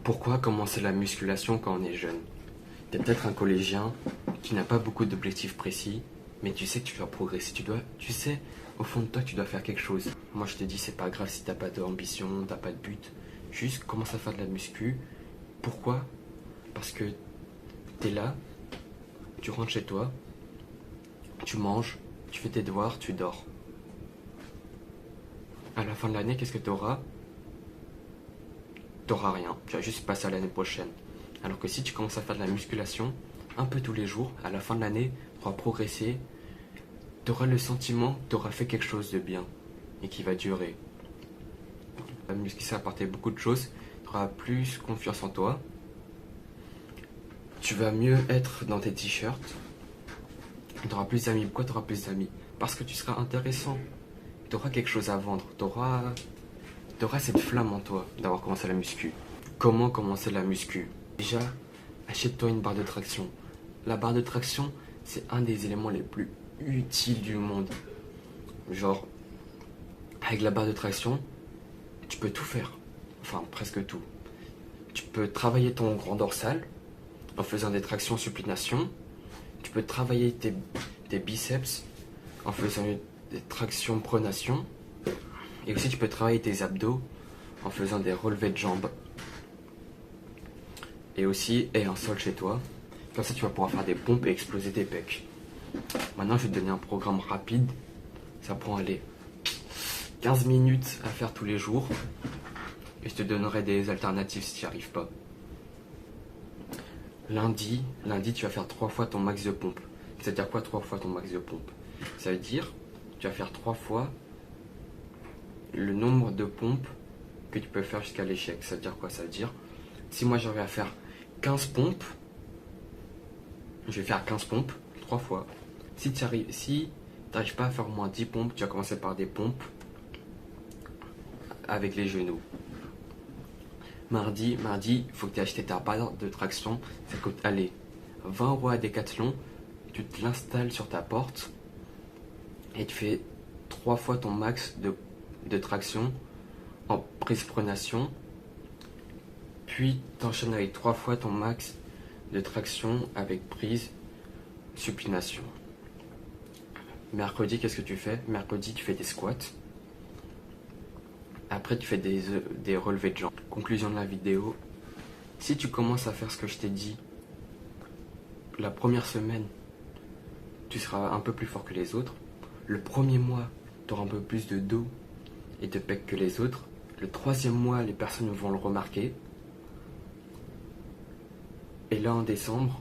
Pourquoi commencer la musculation quand on est jeune? T'es peut-être un collégien qui n'a pas beaucoup d'objectifs précis, mais tu sais que tu dois progresser, tu sais au fond de toi que tu dois faire quelque chose. Moi je te dis c'est pas grave si t'as pas d'ambition, t'as pas de but, juste commence à faire de la muscu. Pourquoi? Parce que t'es là, tu rentres chez toi, tu manges, tu fais tes devoirs, tu dors. À la fin de l'année, qu'est-ce que t'auras? T'auras rien, tu vas juste passer à l'année prochaine. Alors que si tu commences à faire de la musculation, un peu tous les jours, à la fin de l'année, tu auras progressé, tu auras le sentiment que tu auras fait quelque chose de bien et qui va durer. La musculation a apporté beaucoup de choses, tu auras plus confiance en toi, tu vas mieux être dans tes t-shirts, tu auras plus d'amis. Pourquoi tu auras plus d'amis? Parce que tu seras intéressant, tu auras quelque chose à vendre, tu auras cette flamme en toi d'avoir commencé la muscu. Comment commencer la muscu? Déjà, achète-toi une barre de traction. La barre de traction, c'est un des éléments les plus utiles du monde. Genre, avec la barre de traction, tu peux tout faire. Enfin, presque tout. Tu peux travailler ton grand dorsal en faisant des tractions supination. Tu peux travailler tes biceps en faisant des tractions pronation. Et aussi, tu peux travailler tes abdos en faisant des relevés de jambes. Et aussi, un sol chez toi. Comme ça, tu vas pouvoir faire des pompes et exploser tes pecs. Maintenant, je vais te donner un programme rapide. Ça prend, aller 15 minutes à faire tous les jours. Et je te donnerai des alternatives si tu n'y arrives pas. Lundi, tu vas faire 3 fois ton max de pompe. C'est-à-dire quoi 3 fois ton max de pompe? Ça veut dire, tu vas faire 3 fois le nombre de pompes que tu peux faire jusqu'à l'échec. Ça veut dire quoi? Ça veut dire, si moi j'arrive à faire 15 pompes, je vais faire 15 pompes 3 fois. Si tu n'arrives pas à faire au moins 10 pompes, tu vas commencer par des pompes avec les genoux. Mardi, il faut que tu aies acheté ta barre de traction. Ça coûte, allez, 20 € à Decathlon. Tu te l'installes sur ta porte et tu fais 3 fois ton max de traction en prise pronation. Puis tu enchaînes avec 3 fois ton max de traction avec prise supination. Mercredi, qu'est-ce que tu fais? Mercredi, tu fais des squats. Après, tu fais des relevés de jambes. Conclusion de la vidéo. Si tu commences à faire ce que je t'ai dit, la première semaine, tu seras un peu plus fort que les autres. Le premier mois, tu auras un peu plus de dos et de pecs que les autres. Le 3e mois, les personnes vont le remarquer. Et là, en décembre,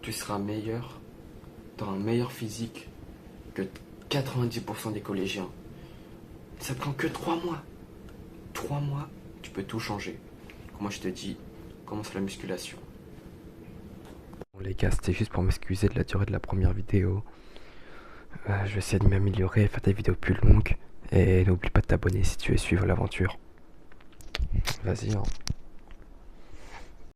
tu seras meilleur. Tu auras un meilleur physique que 90% des collégiens. Ça prend que 3 mois. 3 mois, tu peux tout changer. Moi, je te dis, commence la musculation. Bon, les gars, c'était juste pour m'excuser de la durée de la première vidéo. Je vais essayer de m'améliorer, faire des vidéos plus longues. Et n'oublie pas de t'abonner si tu veux suivre l'aventure. Vas-y, hein.